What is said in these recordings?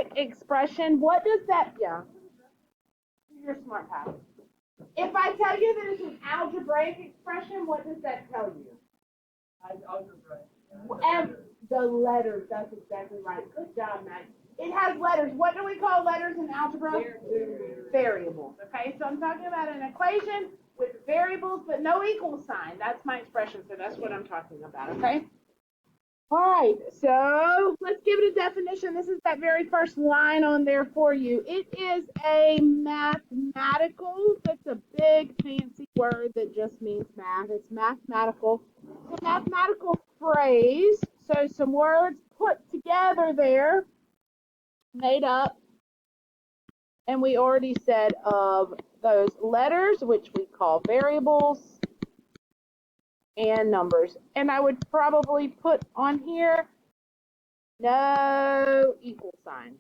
algebraic expression, what does that, yeah, you're a smart house. If I tell you that it's an algebraic expression, what does that tell you? Algebraic. And the letters, that's exactly right. Good job, Matt. It has letters. What do we call letters in algebra? Variables. Okay, so I'm talking about an equation with variables but no equal sign. That's my expression, so that's what I'm talking about, okay? All right, so let's give it a definition. This is that very first line on there for you. It is a mathematical, that's a big fancy word that just means math. It's mathematical. It's a mathematical phrase, so some words put together there, made up, and we already said of those letters, which we call variables, and numbers. And I would probably put on here no equal sign.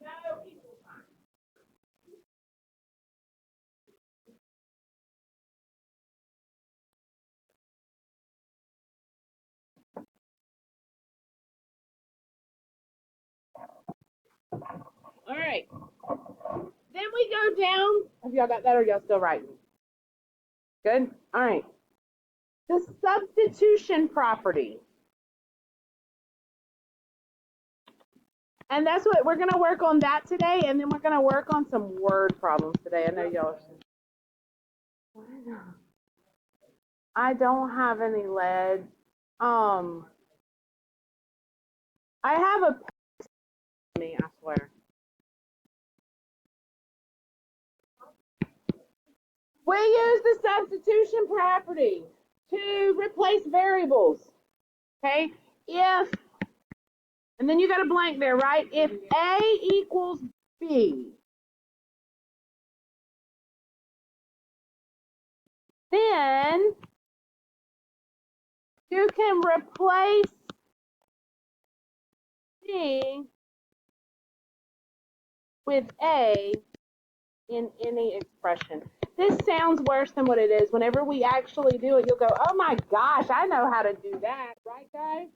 No equal sign. All right. Then we go down. Have y'all got that, or y'all still writing? Good. All right. The substitution property. And that's what we're going to work on that today, and then we're going to work on some word problems today. I know y'all are saying, I don't have any lead. I have a me, I swear. We use the substitution property to replace variables. Okay? If, and then you got a blank there, right? If A equals B, then you can replace B with A in any expression. This sounds worse than what it is. Whenever we actually do it, you'll go, oh my gosh, I know how to do that. Right, guys?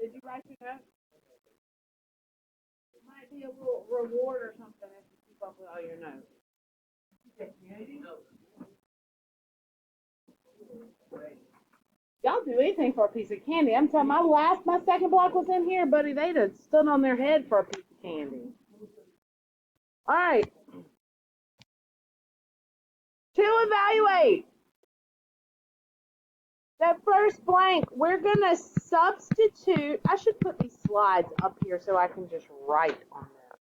Did you write your notes? It might be a little reward or something if you keep up with all your notes. Y'all do anything for a piece of candy. I'm telling you, my second block was in here, buddy. They'd have stood on their head for a piece of candy. All right. To evaluate that first blank, we're going to substitute. I should put these slides up here so I can just write on them.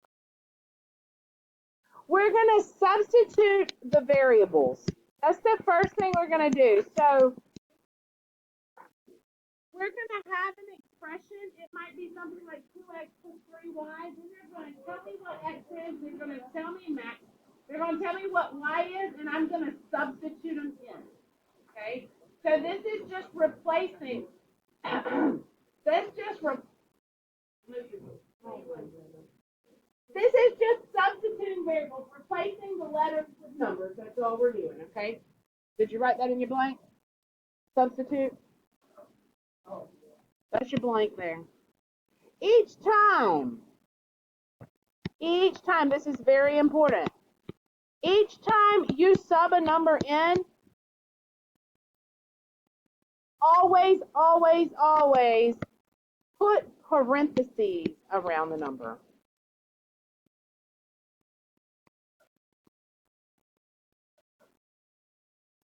We're going to substitute the variables. That's the first thing we're going to do. So we're going to have an expression. It might be something like 2x plus 3y. Then they're going to tell me what x is. They're going to tell me max. They're going to tell me what y is, and I'm going to substitute them in. Okay? So this is just replacing. This is just substituting variables, replacing the letters with numbers. That's all we're doing, okay? Did you write that in your blank? Substitute? That's your blank there. Each time, this is very important. Each time you sub a number in, always put parentheses around the number.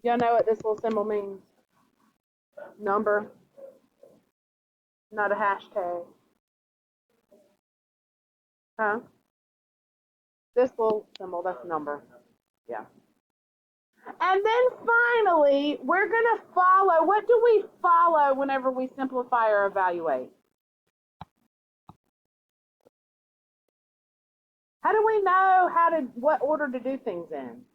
Y'all know what this little symbol means? Number, not a hashtag. Huh? This little symbol, that's number. Yeah. And then finally, we're going to follow. What do we follow whenever we simplify or evaluate? How do we know what order to do things in?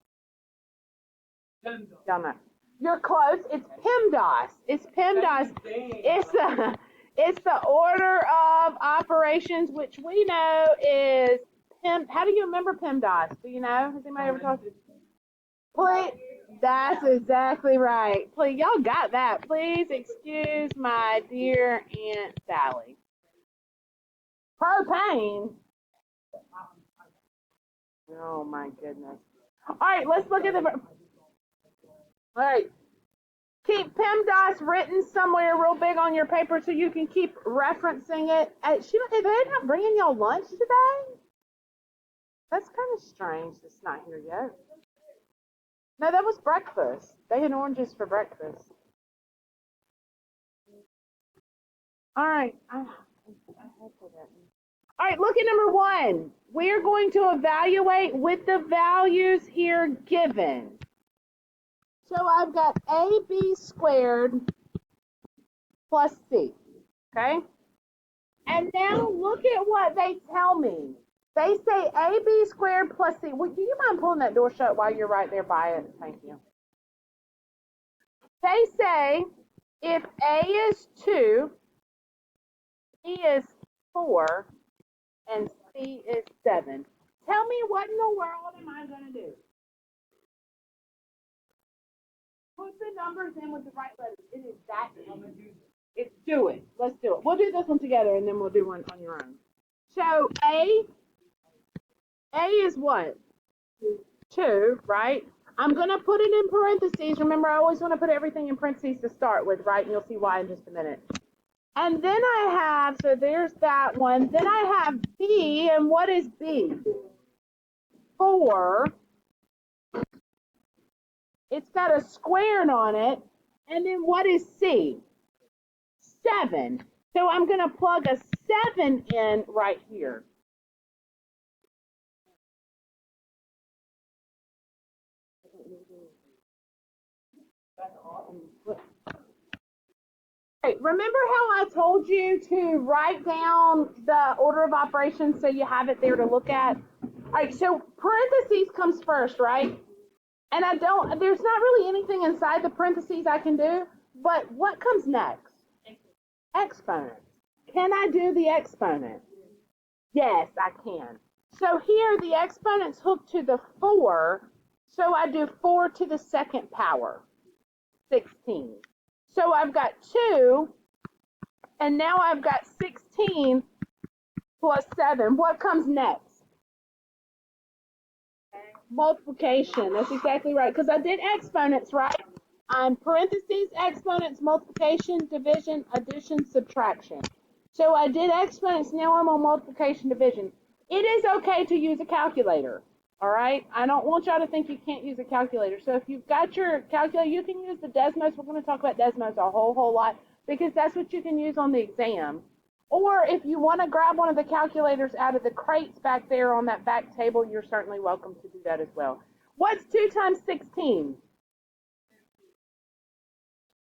Y'all know. You're close. It's PEMDAS. It's PEMDAS. It's the order of operations, which we know is PEM. How do you remember PEMDAS? Do you know? Has anybody ever talked? Please. That's exactly right. Please, y'all got that. Please excuse my dear Aunt Sally. Propane. Oh my goodness. All right, let's look at the. All right. Keep PEMDAS written somewhere real big on your paper so you can keep referencing it. They're not bringing y'all lunch today? That's kind of strange. It's not here yet. No, that was breakfast. They had oranges for breakfast. All right. All right, look at number 1. We're going to evaluate with the values here given. So I've got AB squared plus C, okay? And now look at what they tell me. They say AB squared plus C. Well, do you mind pulling that door shut while you're right there by it? Thank you. They say if A is 2, B is 4, and C is 7. Tell me what in the world am I going to do? Put the numbers in with the right letters. It is that easy. It's do it. Let's do it. We'll do this one together, and then we'll do one on your own. So A is what? 2, right? I'm going to put it in parentheses. Remember, I always want to put everything in parentheses to start with, right? And you'll see why in just a minute. And then I have, so there's that one. Then I have B, and what is B? 4. It's got a squared on it. And then what is C? 7. So I'm going to plug a 7 in right here. Right. Remember how I told you to write down the order of operations so you have it there to look at? All right, so parentheses comes first, right? And there's not really anything inside the parentheses I can do, but what comes next? Exponent. Can I do the exponent? Yes, I can. So here the exponent's hooked to the 4, so I do 4 to the second power, 16. So I've got 2, and now I've got 16 plus 7. What comes next? Multiplication. That's exactly right, because I did exponents, right? I'm parentheses, exponents, multiplication, division, addition, subtraction. So I did exponents, now I'm on multiplication, division. It is okay to use a calculator, all right? I don't want y'all to think you can't use a calculator. So if you've got your calculator, you can use the Desmos. We're going to talk about Desmos a whole lot because that's what you can use on the exam. Or if you want to grab one of the calculators out of the crates back there on that back table, you're certainly welcome to do that as well. What's 2 times 16?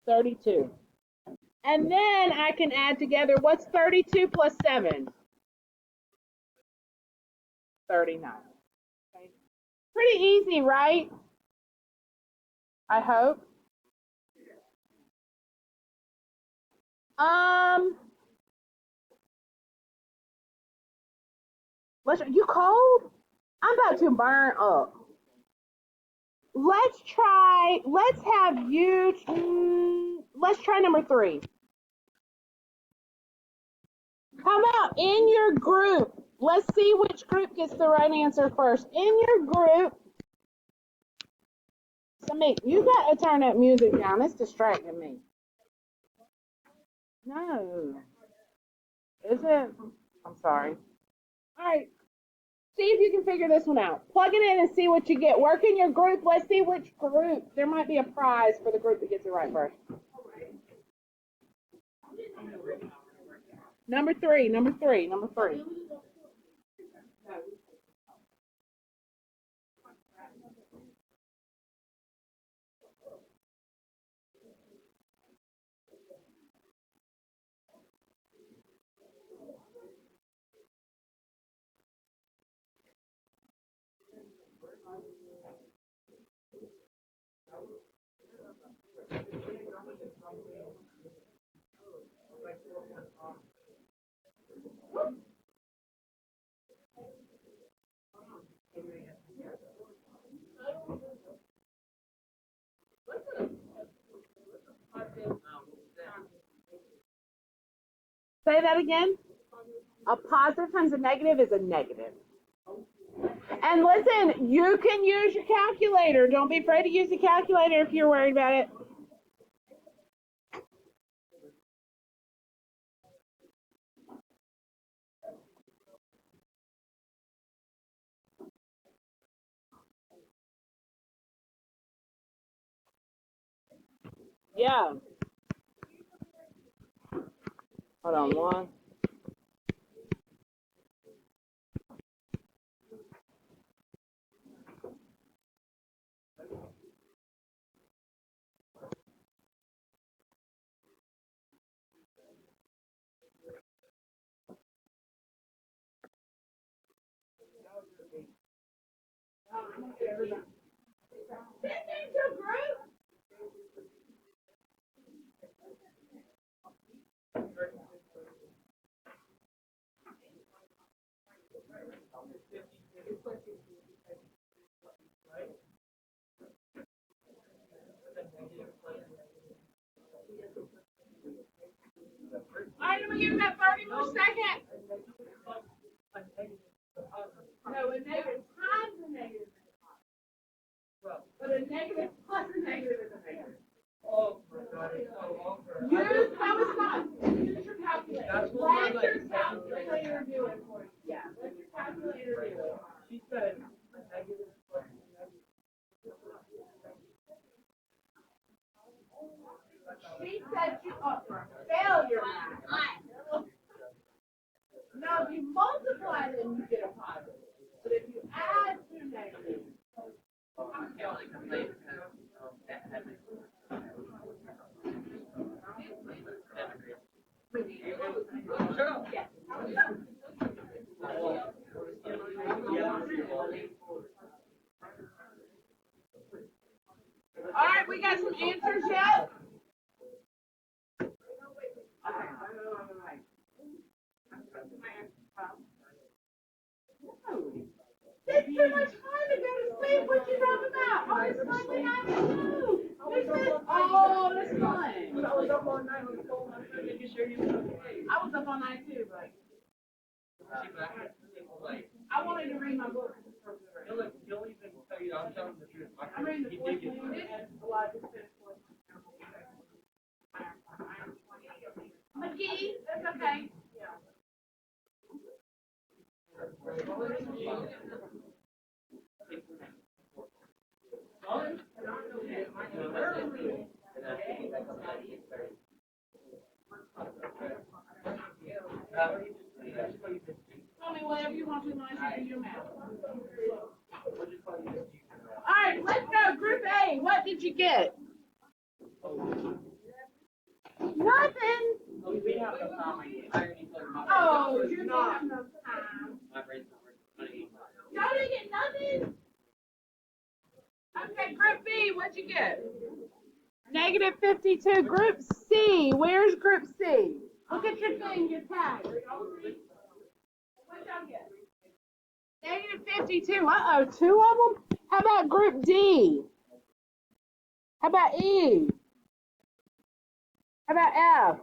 32. And then I can add together, what's 32 plus 7? 39. Okay. Pretty easy, right? I hope. You cold? I'm about to burn up. Let's try number 3. How about in your group? Let's see which group gets the right answer first. In your group, you got to turn that music down. It's distracting me. No. Is it? I'm sorry. All right. See if you can figure this one out. Plug it in and see what you get. Work in your group. Let's see which group. There might be a prize for the group that gets it right first. Number three. Say that again. A positive times a negative is a negative. And listen, you can use your calculator. Don't be afraid to use the calculator if you're worried about it. Yeah. Hold on, one. All right, I'm gonna give that 30 more seconds. No, a negative times a negative is a positive. But a negative plus a negative is a negative. Oh my God, it's so over. Use, that was fun. Use your calculator. Let your calculator do it for you. Yeah, let your calculator do it. She said a negative plus a negative. She said you up for failure. Now, if you multiply them, you get a positive. But if you add two negatives, all right, we got some answers yet? It's too much time to go to sleep. What you talking about? Oh, it's fun we have to do. Oh, that's fun. I was up all night on the phone. I was making sure you were okay. I was up all night too, but I wanted to read my book. He'll even tell you, I'm telling the truth. I'm reading the fourth one. McGee, that's okay. Tell me whatever you want to know as you do your math. All right, let's go. Group A, what did you get? Nothing. Oh, you don't have enough time. Y'all didn't get nothing? Okay, Group B, what'd you get? Negative 52. Group C, where's Group C? Look at your thing, your tag. What'd y'all get? Negative 52. Uh-oh, two of them? How about Group D? How about E? How about F?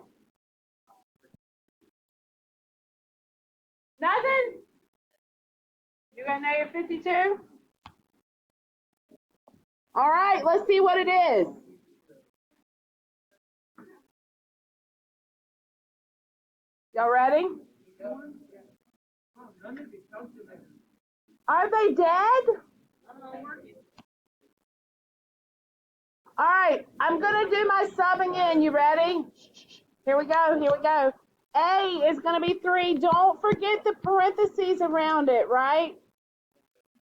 Nothing? You got negative 52? All right, let's see what it is. Y'all ready? Are they dead? All right, I'm going to do my subbing in. You ready? Here we go. Here we go. A is going to be 3. Don't forget the parentheses around it, right?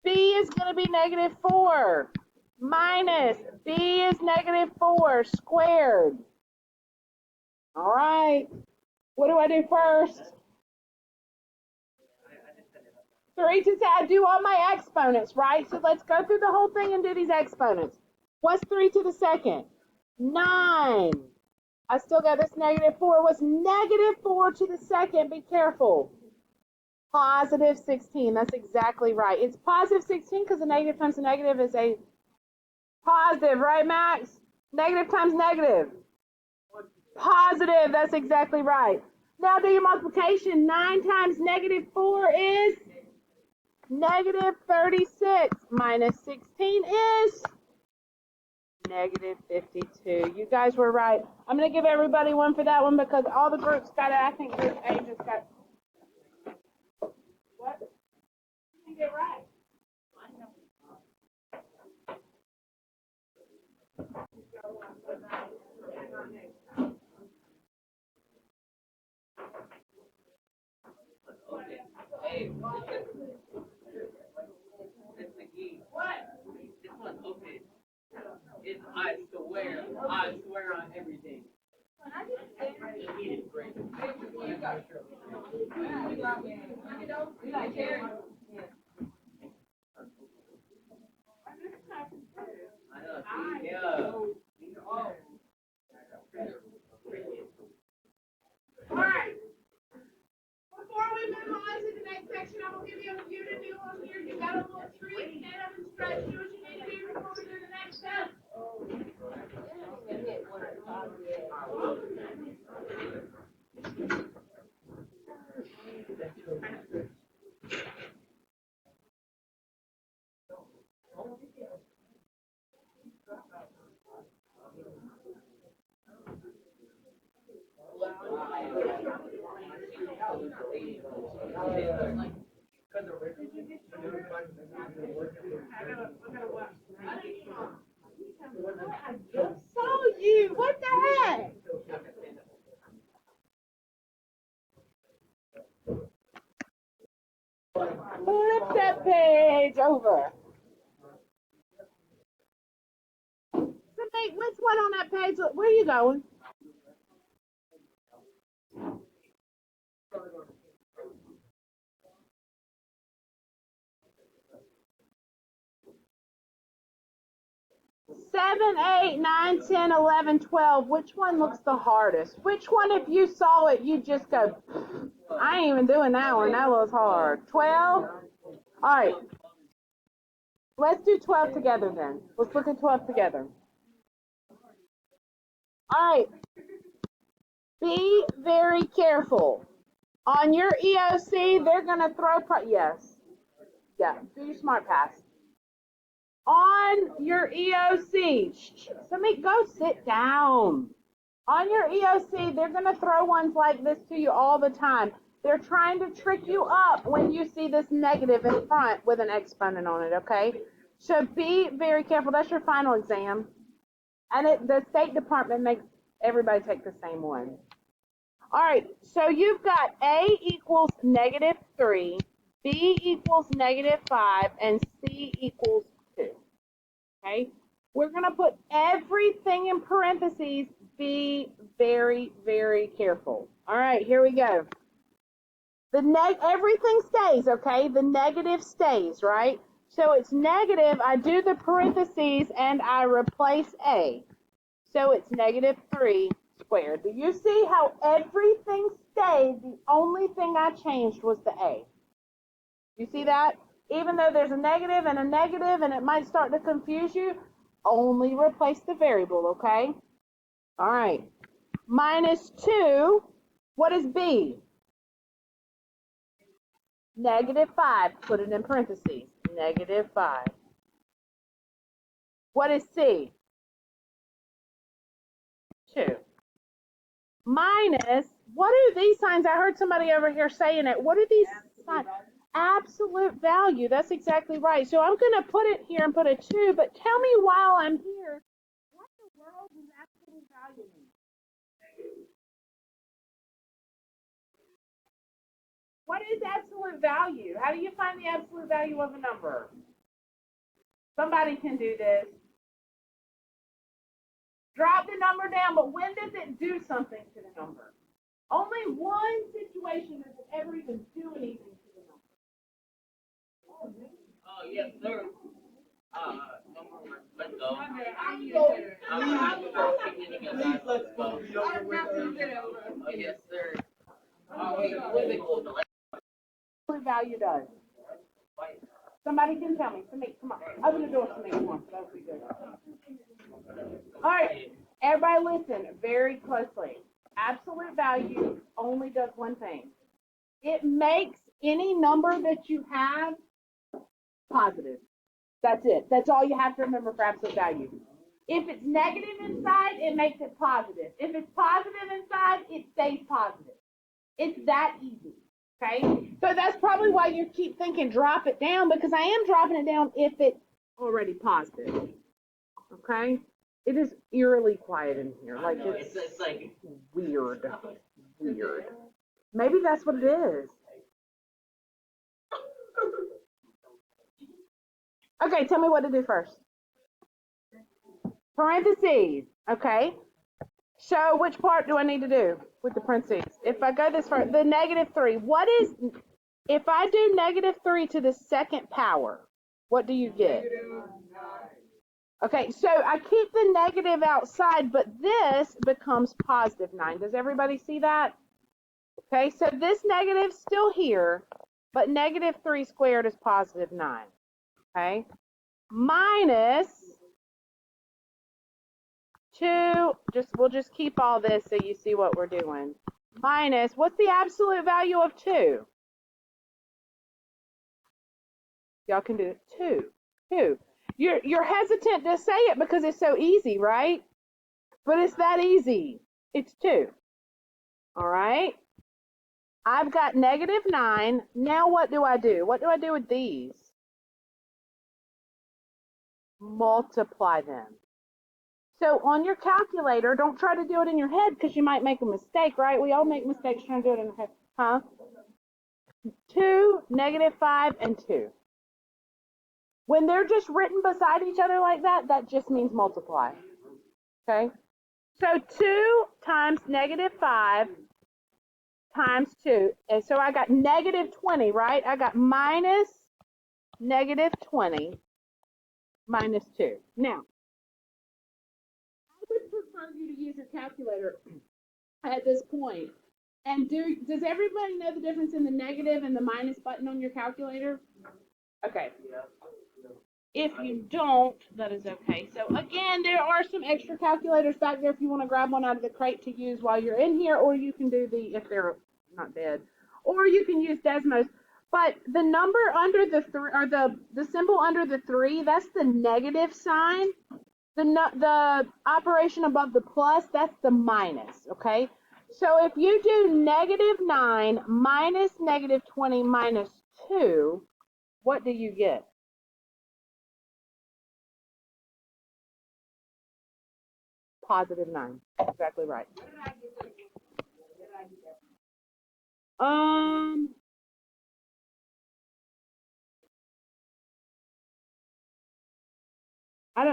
B is going to be negative 4. Minus B is negative 4 squared. All right. What do I do first? 3 to I do all my exponents, right? So let's go through the whole thing and do these exponents. What's 3 to the second? 9. I still got this negative 4. What's negative 4 to the second? Be careful. Positive 16. That's exactly right. It's positive 16 because the negative times the negative is a positive, right, Max? Negative times negative. Positive. That's exactly right. Now do your multiplication. 9 times negative 4 is negative 36. Minus 16 is negative 52. You guys were right. I'm going to give everybody one for that one because all the groups got it. I think group A just got. What? You didn't get right. What? This one's open. It's I swear on everything. All right. Before we move on to the next section, I'm going to give you a few to do on here. You got a little treat. Stand up and stretch. Do what you need to do before we do the next step. I just saw you. What the heck? Flip that page over. So, mate, which one on that page? Where are you going? Seven, 8, 9, 10, 11, 12. Which one looks the hardest? Which one, if you saw it, you just go, I ain't even doing that one. That looks hard. 12? All right. Let's do 12 together then. Let's look at 12 together. All right. Be very careful. On your EOC, they're going to throw, yes. Yeah, do your smart pass. On your EOC, somebody go sit down. On your EOC, they're going to throw ones like this to you all the time. They're trying to trick you up when you see this negative in front with an exponent on it, okay? So be very careful. That's your final exam. And the State Department makes everybody take the same one. All right, so you've got A equals negative 3, B equals negative 5, and C equals 2. Okay? We're going to put everything in parentheses. Be very, very careful. All right, here we go. Everything stays, okay? The negative stays, right? So it's negative. I do the parentheses, and I replace A. So it's negative 3 squared. Do you see how everything stayed? The only thing I changed was the A. You see that? Even though there's a negative and it might start to confuse you, only replace the variable, okay? All right. Minus 2, what is B? Negative 5, put it in parentheses, negative 5. What is C? 2. Minus, what are these signs? I heard somebody over here saying it. What are these signs? Absolute value. That's exactly right. So I'm going to put it here and put a 2, but tell me while I'm here, what in the world does absolute value mean? What is absolute value? How do you find the absolute value of a number? Somebody can do this. Drop the number down, but when does it do something to the number? Only one situation does it ever even do anything to the number. Oh, yes, sir. Number Let's go. Please let's go. Oh, yes, sir. Oh, wait, what is it called? Absolute value does. Somebody can tell me. Samik, come on. Open the door, Samik. Come on. That would be good. All right. Everybody listen very closely. Absolute value only does one thing. It makes any number that you have positive. That's it. That's all you have to remember for absolute value. If it's negative inside, it makes it positive. If it's positive inside, it stays positive. It's that easy. Okay? So that's probably why you keep thinking drop it down, because I am dropping it down if it's already positive. Okay? It is eerily quiet in here. Like it's like weird. Weird. Maybe that's what it is. Okay, tell me what to do first. Parentheses. Okay. So which part do I need to do with the parentheses? If I go this far, the -3. What is, if I do -3 to the second power, what do you get? Okay, so I keep the negative outside, but this becomes +9. Does everybody see that? Okay, so this negative's still here, but -3 squared is +9. Okay, minus 2, we'll just keep all this so you see what we're doing. Minus, what's the absolute value of 2? Y'all can do it. 2. You're hesitant to say it because it's so easy, right? But it's that easy. It's 2. All right. I've got -9. Now what do I do? What do I do with these? Multiply them. So on your calculator, don't try to do it in your head because you might make a mistake, right? We all make mistakes trying to do it in our head. Huh? 2, -5, and 2. When they're just written beside each other like that, that just means multiply. Okay? So 2 times -5 times 2. And so I got -20, right? I got minus -20 minus 2. Now, I would prefer you to use your calculator at this point. And does everybody know the difference in the negative and the minus button on your calculator? Okay. If you don't, that is okay. So again, there are some extra calculators back there if you want to grab one out of the crate to use while you're in here, or you can do if they're not dead, or you can use Desmos. But the number under the 3, or the symbol under the 3, that's the negative sign. The operation above the plus, that's the minus, okay? So if you do -9 minus -20 minus 2, what do you get? +9. Exactly right.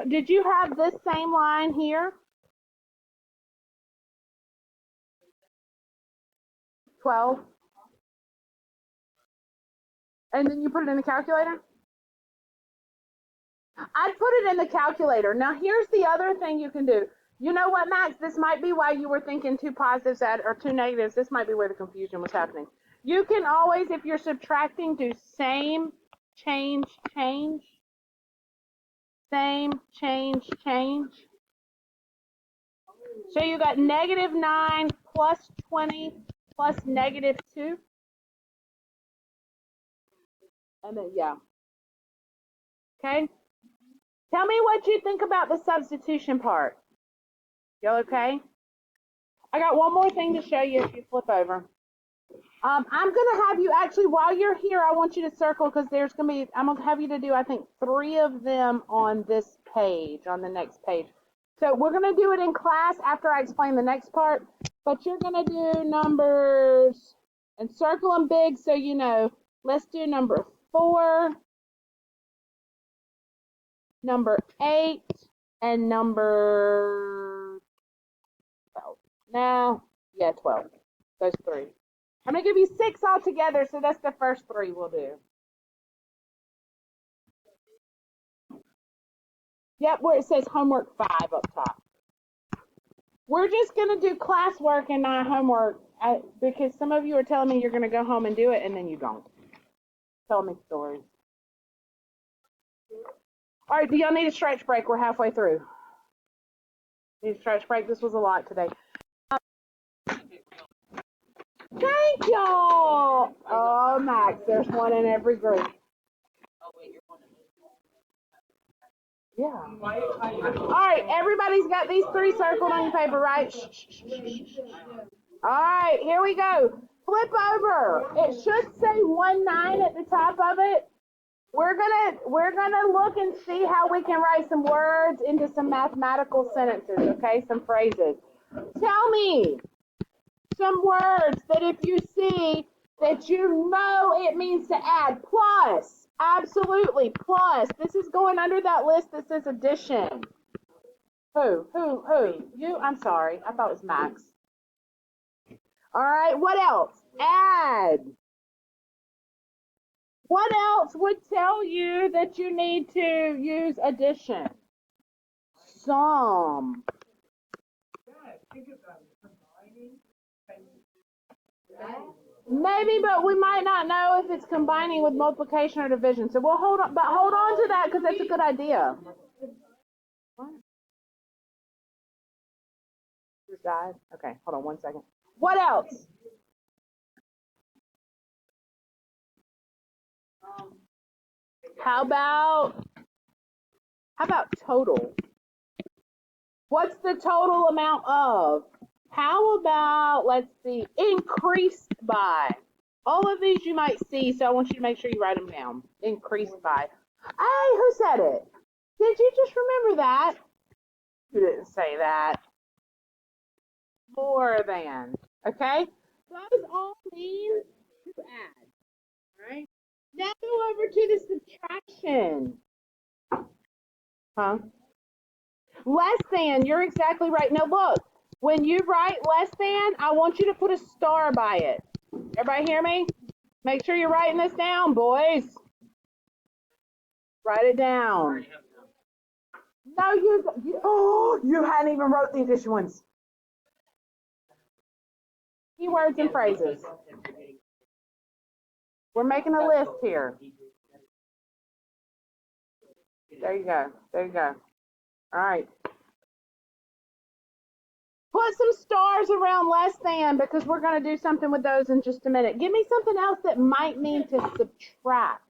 Did you have this same line here? 12. And then you put it in the calculator? I'd put it in the calculator. Now, here's the other thing you can do. You know what, Max? This might be why you were thinking 2 positives or 2 negatives. This might be where the confusion was happening. You can always, if you're subtracting, do same, change, change. Same, change, change. So you got -9 plus 20 plus -2. And then, yeah. Okay? Tell me what you think about the substitution part. Y'all okay? I got one more thing to show you if you flip over. I'm going to have you actually, while you're here, I want you to circle because there's going to be, I'm going to have you to do, I think, 3 of them on this page, on the next page. So we're going to do it in class after I explain the next part, but you're going to do numbers and circle them big so you know. Let's do number 4, number 8, and number 12. Now, yeah, 12. Those 3. I'm going to give you 6 altogether, so that's the first 3 we'll do. Yep, where it says homework 5 up top. We're just going to do classwork and not homework because some of you are telling me you're going to go home and do it, and then you don't. Tell me stories. All right, do y'all need a stretch break? We're halfway through. Need a stretch break? This was a lot today. Thank y'all. Oh, Max, there's one in every group. Yeah. All right, everybody's got these 3 circled on your paper, right? All right, here we go. Flip over. It should say 1-9 at the top of it. We're gonna look and see how we can write some words into some mathematical sentences, okay? Some phrases. Tell me some words that if you see that you know it means to add. Plus, absolutely, plus. This is going under that list that says addition. Who? You? I'm sorry. I thought it was Max. All right, what else? Add. What else would tell you that you need to use addition? Sum. Maybe, but we might not know if it's combining with multiplication or division. So we'll hold on to that because that's a good idea. What? Just died? Okay, hold on 1 second. What else? How about total? What's the total amount of? How about, let's see, increased by? All of these you might see, so I want you to make sure you write them down. Increased by. Hey, who said it? Did you just remember that? You didn't say that. More than. Okay? Those all mean to add. All right? Now go over to the subtraction. Huh? Less than. You're exactly right. Now look. When you write less than, I want you to put a star by it. Everybody hear me? Make sure you're writing this down, boys. Write it down. No, you hadn't even wrote the addition ones. Keywords and phrases. We're making a list here. There you go. There you go. All right. Put some stars around less than because we're going to do something with those in just a minute. Give me something else that might mean to subtract.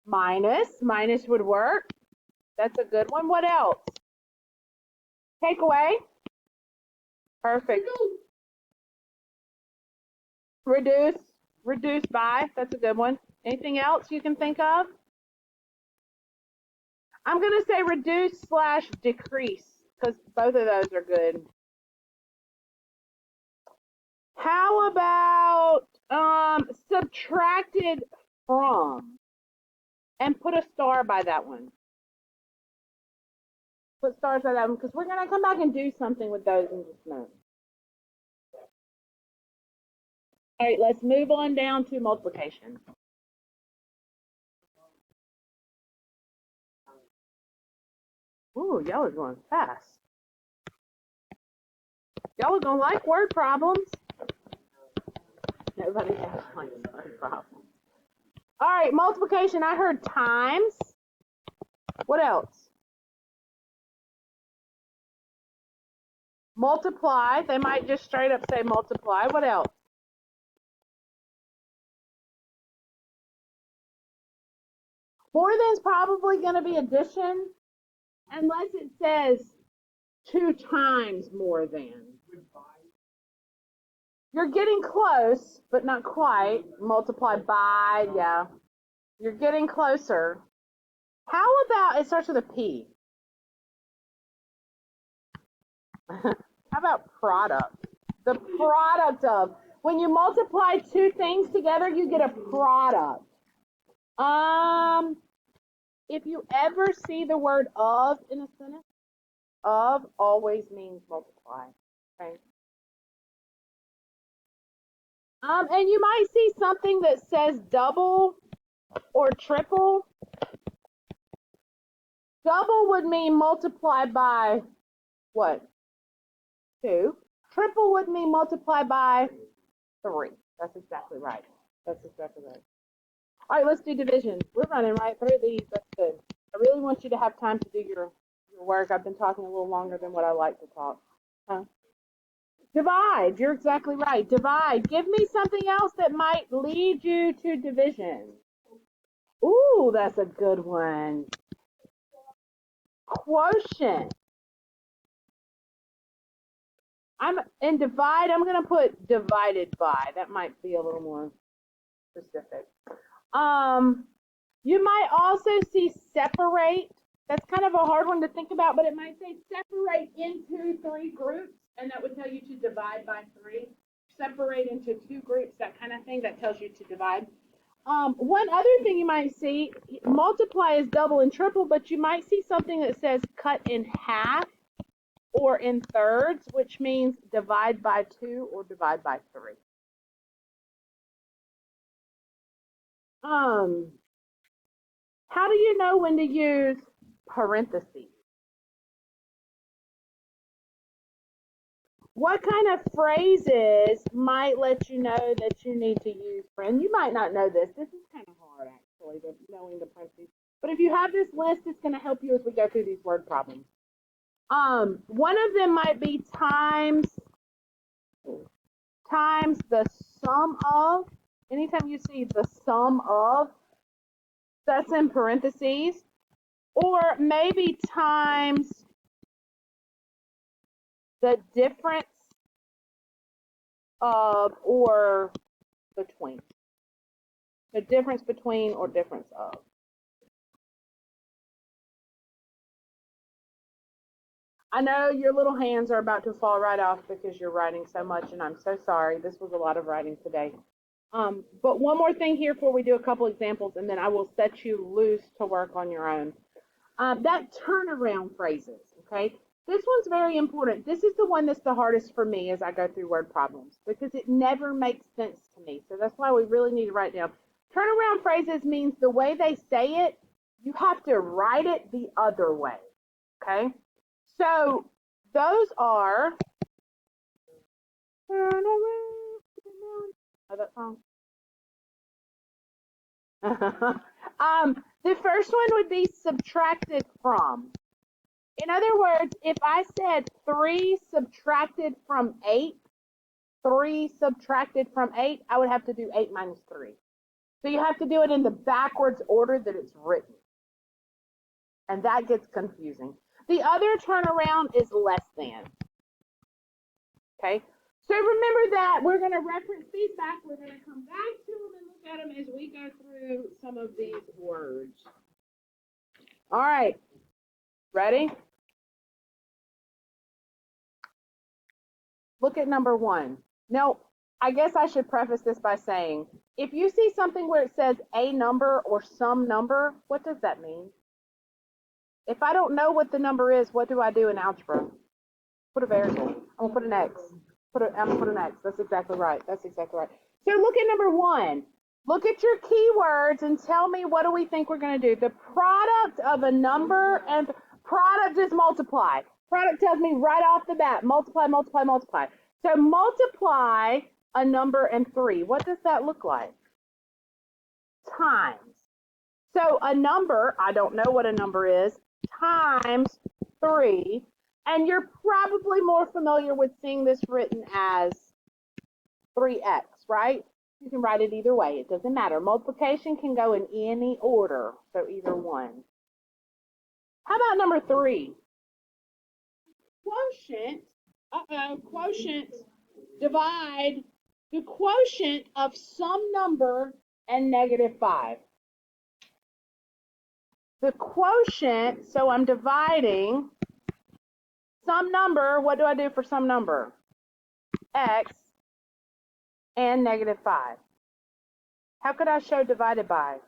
Minus. Minus would work. That's a good one. What else? Take away. Perfect. Reduce. Reduce by. That's a good one. Anything else you can think of? I'm going to say reduce / decrease because both of those are good. How about subtracted from? And put a star by that one. Put stars by that one because we're going to come back and do something with those in just a minute. All right, let's move on down to multiplication. Ooh, y'all are going fast. Y'all are going to like word problems. Nobody else likes word problems. All right, multiplication. I heard times. What else? Multiply. They might just straight up say multiply. What else? More than is probably going to be addition unless it says 2 times more than. You're getting close, but not quite. Multiply by, yeah. You're getting closer. How about, it starts with a P. How about product? The product of. When you multiply 2 things together, you get a product. If you ever see the word of in a sentence, of always means multiply. Okay. And you might see something that says double or triple. Double would mean multiply by what? 2. Triple would mean multiply by 3. That's exactly right. That's exactly right. All right, let's do division. We're running right through these. That's good. I really want you to have time to do your work. I've been talking a little longer than what I like to talk. Huh? Divide. You're exactly right. Divide. Give me something else that might lead you to division. Ooh, that's a good one. Quotient. In divide, I'm going to put divided by. That might be a little more specific. You might also see separate. That's kind of a hard one to think about, but it might say separate into 3 groups, and that would tell you to divide by 3. Separate into 2 groups, that kind of thing, that tells you to divide. One other thing you might see, multiply is double and triple, but you might see something that says cut in half or in thirds, which means divide by 2 or divide by 3. How do you know when to use parentheses? What kind of phrases might let you know that you need to use friend? You might not know this. This is kind of hard, actually, knowing the parentheses. But if you have this list, it's going to help you as we go through these word problems. One of them might be times the sum of. Anytime you see the sum of, that's in parentheses. Or maybe times the difference of or between. The difference between or difference of. I know your little hands are about to fall right off because you're writing so much, and I'm so sorry. This was a lot of writing today. But one more thing here before we do a couple examples, and then I will set you loose to work on your own. That turnaround phrases, okay? This one's very important. This is the one that's the hardest for me as I go through word problems because it never makes sense to me. So that's why we really need to write down. Turnaround phrases means the way they say it, you have to write it the other way, okay? So those are, oh, that song. The first one would be subtracted from. In other words, if I said 3 subtracted from 8, 3 subtracted from 8, I would have to do 8 minus 3. So you have to do it in the backwards order that it's written. And that gets confusing. The other turnaround is less than. Okay? So remember that. We're going to reference these back. We're going to come back to them and look at them as we go through some of these words. All right. Ready? Look at number 1. Now, I guess I should preface this by saying, if you see something where it says a number or some number, what does that mean? If I don't know what the number is, what do I do in algebra? Put a variable. I'm going to put an X. I'm going to put an X. That's exactly right. That's exactly right. So look at number 1. Look at your keywords and tell me what do we think we're going to do. The product of a number and product is multiply. Product tells me right off the bat, multiply, multiply, multiply. So multiply a number and 3. What does that look like? Times. So a number, I don't know what a number is, times 3. And you're probably more familiar with seeing this written as 3x, right? You can write it either way. It doesn't matter. Multiplication can go in any order, so either one. How about number 3? Quotient, quotient, divide the quotient of some number and -5. The quotient, so I'm dividing some number. What do I do for some number? X and -5. How could I show divided by?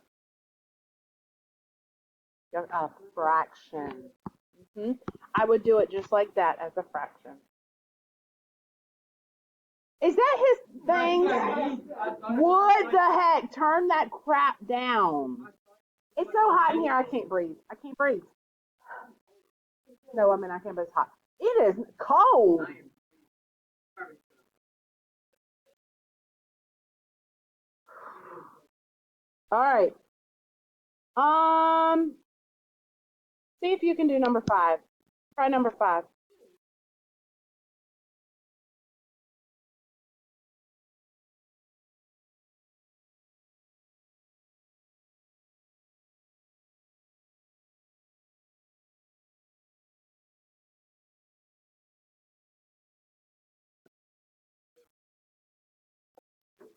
A fraction. I would do it just like that as a fraction. Is that his thing? What the heck? Turn that crap down. It's so hot in here I can't breathe. I can't breathe. No, I mean I can't, but it's hot. It is cold. All right. See if you can do number 5. Try number 5.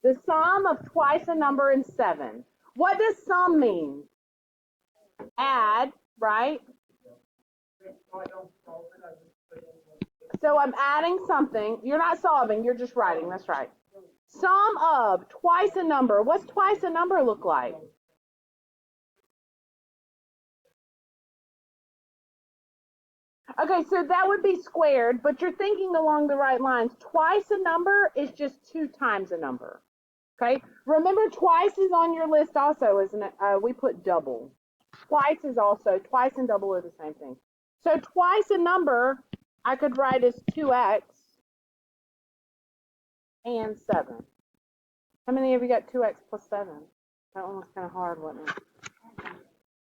The sum of twice a number and 7. What does sum mean? Add, right? So I'm adding something. You're not solving, you're just writing. That's right. Sum of twice a number. What's twice a number look like? Okay, so that would be squared, but you're thinking along the right lines. Twice a number is just 2 times a number. Okay, remember twice is on your list also, isn't it? We put double. Twice is also, twice and double are the same thing. So twice a number, I could write as 2x and 7. How many of you got 2x plus 7? That one was kind of hard, wasn't it?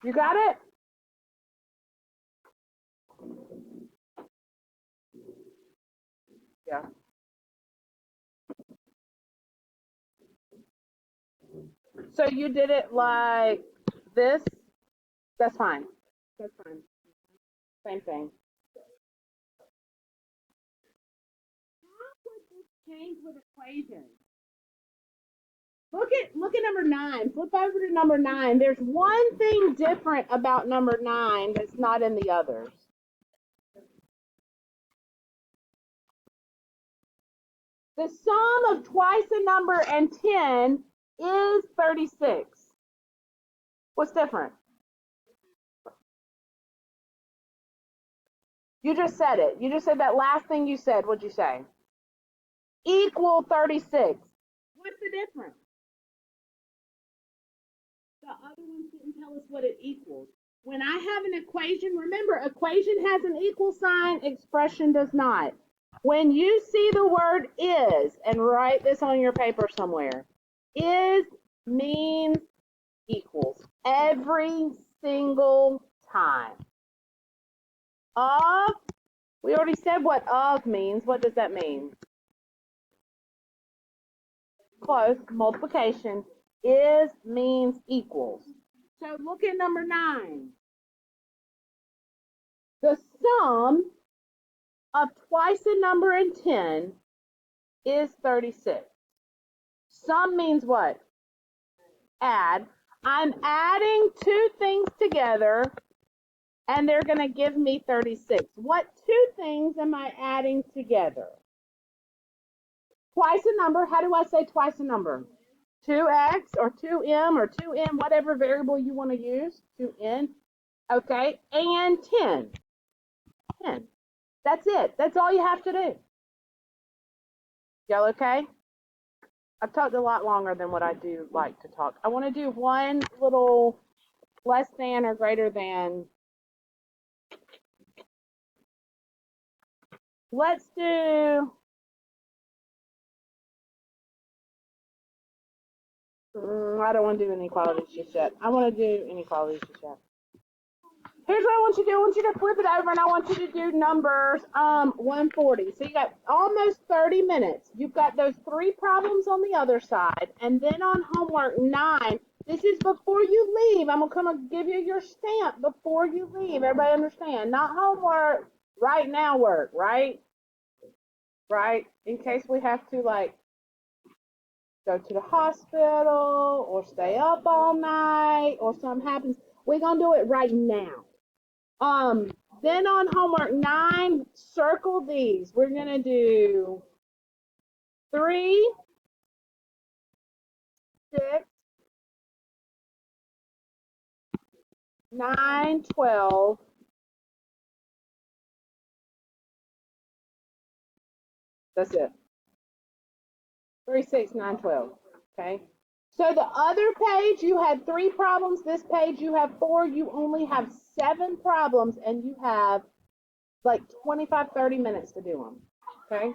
You got it? Yeah. So you did it like this? That's fine. That's fine. Same thing. How would this change with equations? Look at number 9. Flip over to number 9. There's one thing different about number 9 that's not in the others. The sum of twice a number and 10 is 36. What's different? You just said it. You just said that last thing you said. What'd you say? Equal 36. What's the difference? The other ones didn't tell us what it equals. When I have an equation, remember, equation has an equal sign, expression does not. When you see the word is, and write this on your paper somewhere, is means equals every single time. Of, we already said what of means. What does that mean? Close, multiplication. Is means equals. So look at number 9. The sum of twice a number and 10 is 36. Sum means what? Add. I'm adding 2 things together and they're going to give me 36. What 2 things am I adding together? Twice a number. How do I say twice a number? 2x or 2m or 2n, whatever variable you want to use, 2n, okay, and 10. 10. That's it. That's all you have to do. Y'all okay? I've talked a lot longer than what I do like to talk. I want to do one little less than or greater than. Let's do I don't want to do inequalities just yet. I want to do inequalities just yet. Here's what I want you to do. I want you to flip it over, and I want you to do numbers 140. So you got almost 30 minutes. You've got those 3 problems on the other side, and then on homework 9, this is before you leave. I'm going to come and give you your stamp before you leave. Everybody understand? Not homework, right now work, right? Right? In case we have to, like, go to the hospital or stay up all night or something happens. We're going to do it right now. Then on homework 9, circle these. We're going to do 3, 6, 9, 12. That's it. 3, 6, 9, 12. Okay. So the other page, you had 3 problems. This page, you have 4. You only have 7 problems, and you have like 25, 30 minutes to do them. Okay?